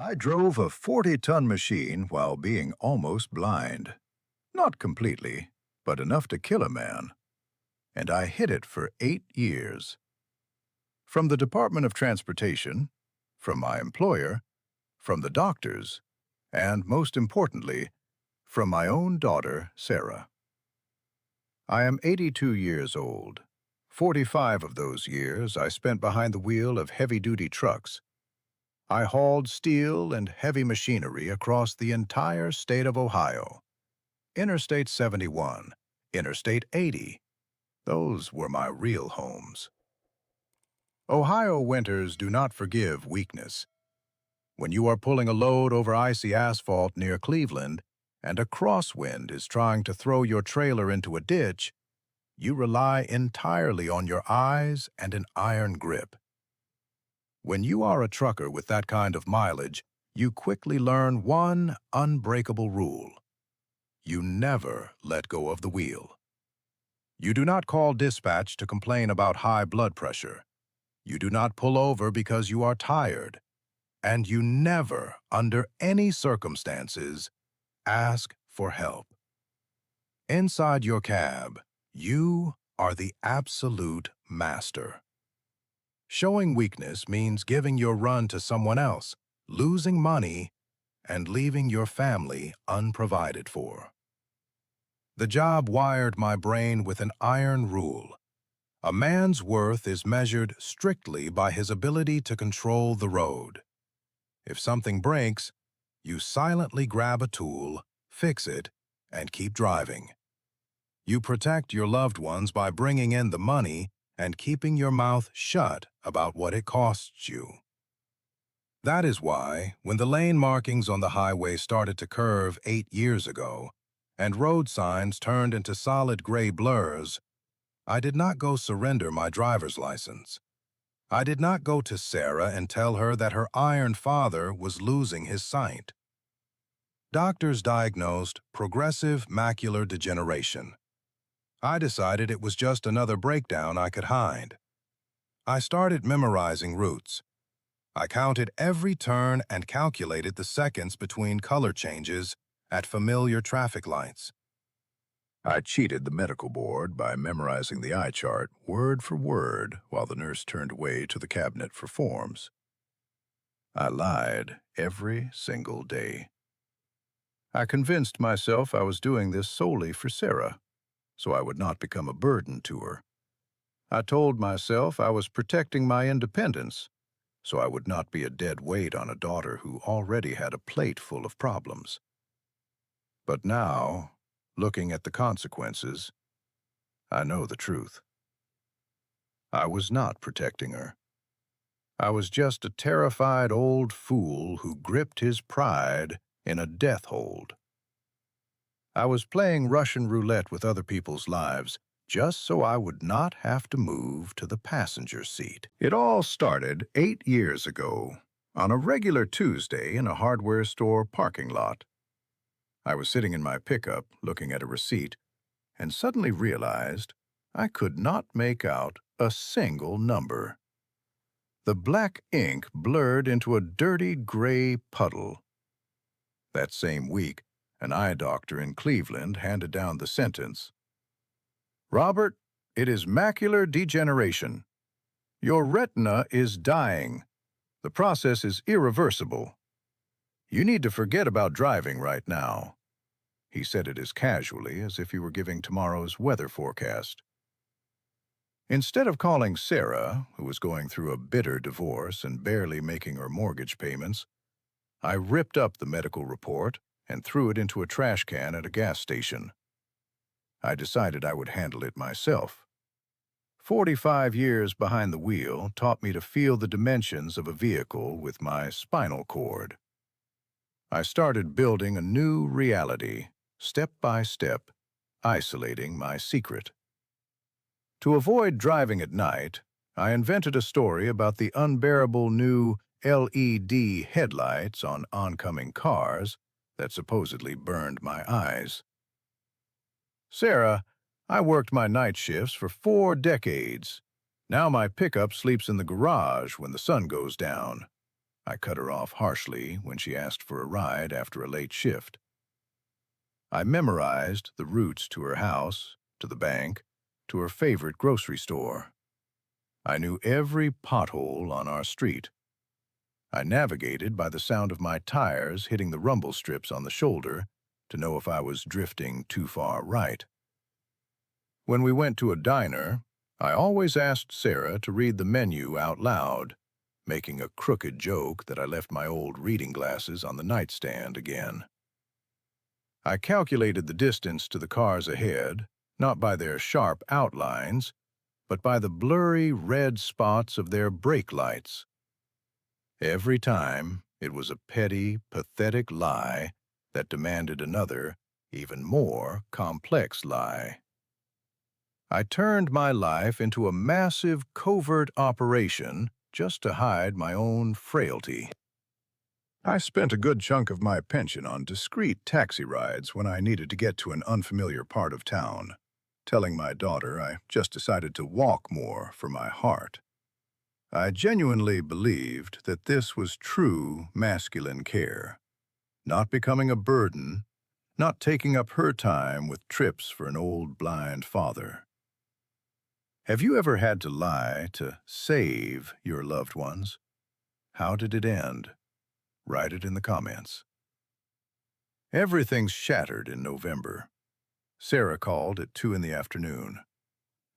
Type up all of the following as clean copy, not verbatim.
I drove a 40-ton machine while being almost blind. Not completely, but enough to kill a man. And I hid it for 8 years. From the Department of Transportation, from my employer, from the doctors, and most importantly, from my own daughter, Sarah. I am 82 years old. 45 of those years I spent behind the wheel of heavy-duty trucks. I hauled steel and heavy machinery across the entire state of Ohio. Interstate 71, Interstate 80. Those were my real homes. Ohio winters do not forgive weakness. When you are pulling a load over icy asphalt near Cleveland and a crosswind is trying to throw your trailer into a ditch, you rely entirely on your eyes and an iron grip. When you are a trucker with that kind of mileage, you quickly learn one unbreakable rule. You never let go of the wheel. You do not call dispatch to complain about high blood pressure. You do not pull over because you are tired. And you never, under any circumstances, ask for help. Inside your cab, you are the absolute master. Showing weakness means giving your run to someone else, losing money, and leaving your family unprovided for. The job wired my brain with an iron rule. A man's worth is measured strictly by his ability to control the road. If something breaks, you silently grab a tool, fix it, and keep driving. You protect your loved ones by bringing in the money and keeping your mouth shut about what it costs you. That is why, when the lane markings on the highway started to curve 8 years ago, and road signs turned into solid gray blurs, I did not go surrender my driver's license. I did not go to Sarah and tell her that her iron father was losing his sight. Doctors diagnosed progressive macular degeneration. I decided it was just another breakdown I could hide. I started memorizing routes. I counted every turn and calculated the seconds between color changes at familiar traffic lights. I cheated the medical board by memorizing the eye chart word for word while the nurse turned away to the cabinet for forms. I lied every single day. I convinced myself I was doing this solely for Sarah, so I would not become a burden to her. I told myself I was protecting my independence, so I would not be a dead weight on a daughter who already had a plate full of problems. But now, looking at the consequences, I know the truth. I was not protecting her. I was just a terrified old fool who gripped his pride in a death hold. I was playing Russian roulette with other people's lives just so I would not have to move to the passenger seat. It all started 8 years ago, on a regular Tuesday in a hardware store parking lot. I was sitting in my pickup looking at a receipt and suddenly realized I could not make out a single number. The black ink blurred into a dirty gray puddle. That same week, an eye doctor in Cleveland handed down the sentence, "Robert, it is macular degeneration. Your retina is dying. The process is irreversible. You need to forget about driving right now." He said it as casually as if he were giving tomorrow's weather forecast. Instead of calling Sarah, who was going through a bitter divorce and barely making her mortgage payments, I ripped up the medical report and threw it into a trash can at a gas station. I decided I would handle it myself. 45 years behind the wheel taught me to feel the dimensions of a vehicle with my spinal cord. I started building a new reality, step by step, isolating my secret. To avoid driving at night, I invented a story about the unbearable new LED headlights on oncoming cars that supposedly burned my eyes. "Sarah, I worked my night shifts for 4 decades. Now my pickup sleeps in the garage when the sun goes down. I cut her off harshly when she asked for a ride after a late shift. I memorized the routes to her house, to the bank, to her favorite grocery store. I knew every pothole on our street. I navigated by the sound of my tires hitting the rumble strips on the shoulder to know if I was drifting too far right. When we went to a diner, I always asked Sarah to read the menu out loud, making a crooked joke that I left my old reading glasses on the nightstand again. I calculated the distance to the cars ahead, not by their sharp outlines, but by the blurry red spots of their brake lights. Every time, it was a petty, pathetic lie that demanded another, even more complex lie. I turned my life into a massive covert operation just to hide my own frailty. I spent a good chunk of my pension on discreet taxi rides when I needed to get to an unfamiliar part of town, telling my daughter I just decided to walk more for my heart. I genuinely believed that this was true masculine care, not becoming a burden, not taking up her time with trips for an old blind father. Have you ever had to lie to save your loved ones? How did it end? Write it in the comments. Everything's shattered in November. Sarah called at 2 in the afternoon.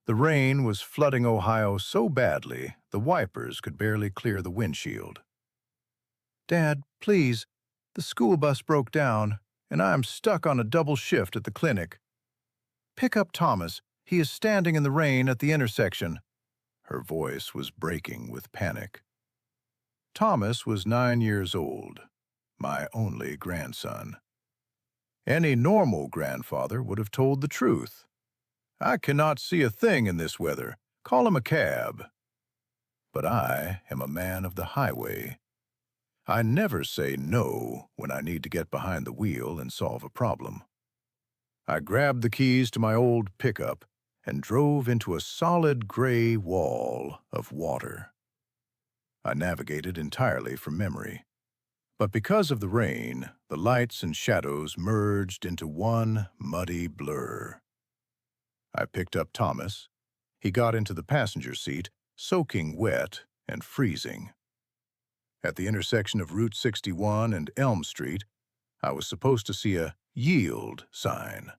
The rain was flooding Ohio so badly, the wipers could barely clear the windshield. "Dad, please, the school bus broke down, and I am stuck on a double shift at the clinic. Pick up Thomas. He is standing in the rain at the intersection." Her voice was breaking with panic. Thomas was 9 years old, my only grandson. Any normal grandfather would have told the truth. "I cannot see a thing in this weather. Call him a cab." But I am a man of the highway. I never say no when I need to get behind the wheel and solve a problem. I grabbed the keys to my old pickup and drove into a solid gray wall of water. I navigated entirely from memory. But because of the rain, the lights and shadows merged into one muddy blur. I picked up Thomas. He got into the passenger seat, soaking wet and freezing. At the intersection of Route 61 and Elm Street, I was supposed to see a yield sign.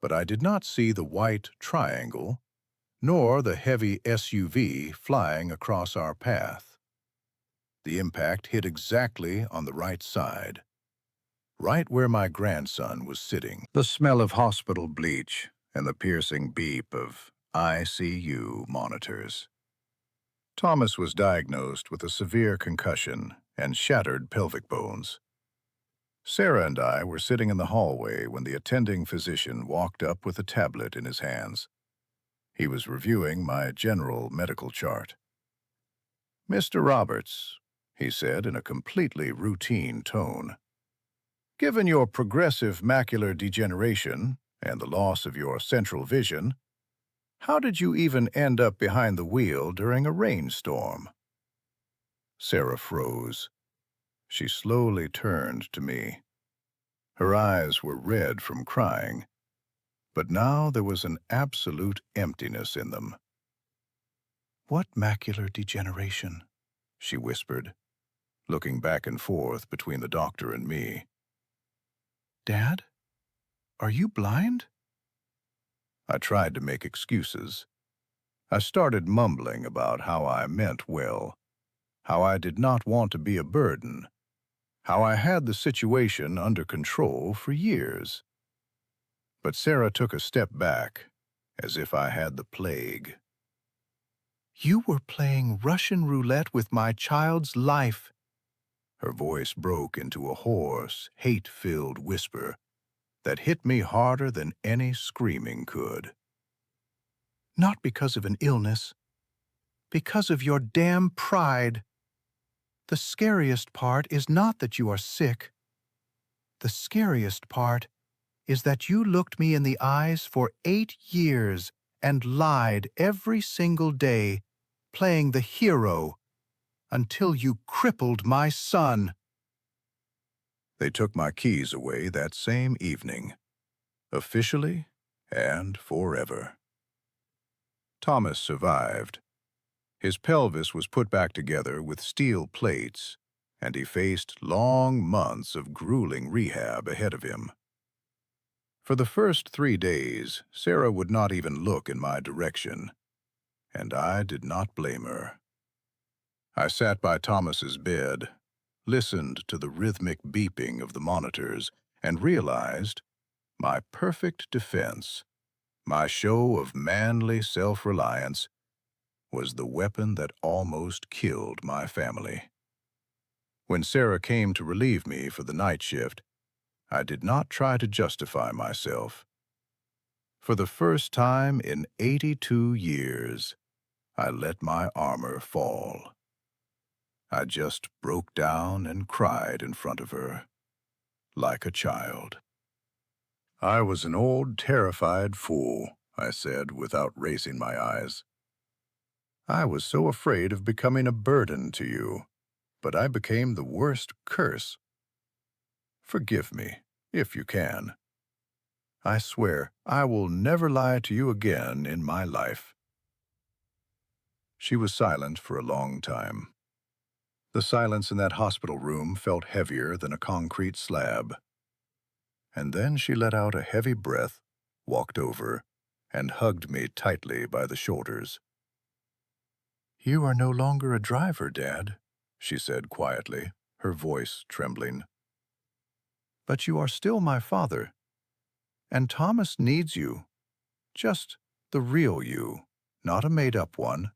But I did not see the white triangle, nor the heavy SUV flying across our path. The impact hit exactly on the right side, right where my grandson was sitting. The smell of hospital bleach and the piercing beep of ICU monitors. Thomas was diagnosed with a severe concussion and shattered pelvic bones. Sarah and I were sitting in the hallway when the attending physician walked up with a tablet in his hands. He was reviewing my general medical chart. "Mr. Roberts," he said in a completely routine tone, "given your progressive macular degeneration and the loss of your central vision, how did you even end up behind the wheel during a rainstorm?" Sarah froze. She slowly turned to me. Her eyes were red from crying, but now there was an absolute emptiness in them. "What macular degeneration?" she whispered, looking back and forth between the doctor and me. "Dad, are you blind?" I tried to make excuses. I started mumbling about how I meant well, how I did not want to be a burden, how I had the situation under control for years. But Sarah took a step back, as if I had the plague. "You were playing Russian roulette with my child's life." Her voice broke into a hoarse, hate-filled whisper that hit me harder than any screaming could. "Not because of an illness, because of your damn pride. The scariest part is not that you are sick. The scariest part is that you looked me in the eyes for 8 years and lied every single day, playing the hero until you crippled my son." They took my keys away that same evening, officially and forever. Thomas survived. His pelvis was put back together with steel plates, and he faced long months of grueling rehab ahead of him. For the first 3 days, Sarah would not even look in my direction, and I did not blame her. I sat by Thomas's bed, listened to the rhythmic beeping of the monitors, and realized my perfect defense, my show of manly self-reliance, was the weapon that almost killed my family. When Sarah came to relieve me for the night shift, I did not try to justify myself. For the first time in 82 years, I let my armor fall. I just broke down and cried in front of her, like a child. "I was an old, terrified fool," I said without raising my eyes. "I was so afraid of becoming a burden to you, but I became the worst curse. Forgive me, if you can. I swear I will never lie to you again in my life." She was silent for a long time. The silence in that hospital room felt heavier than a concrete slab. And then she let out a heavy breath, walked over, and hugged me tightly by the shoulders. "You are no longer a driver, Dad," she said quietly, her voice trembling. "But you are still my father. And Thomas needs you. Just the real you, not a made-up one."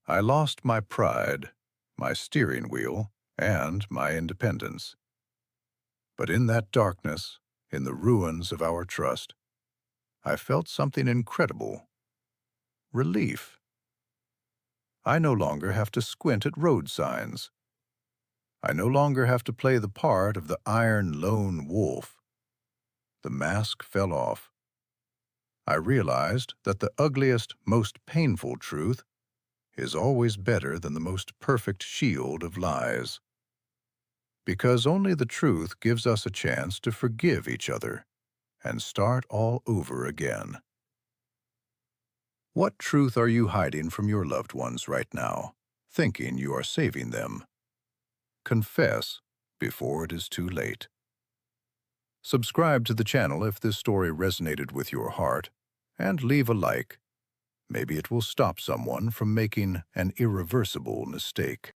I lost my pride, my steering wheel, and my independence. But in that darkness, in the ruins of our trust, I felt something incredible. Relief. I no longer have to squint at road signs. I no longer have to play the part of the iron lone wolf. The mask fell off. I realized that the ugliest, most painful truth is always better than the most perfect shield of lies. Because only the truth gives us a chance to forgive each other and start all over again. What truth are you hiding from your loved ones right now, thinking you are saving them? Confess before it is too late. Subscribe to the channel if this story resonated with your heart, and leave a like. Maybe it will stop someone from making an irreversible mistake.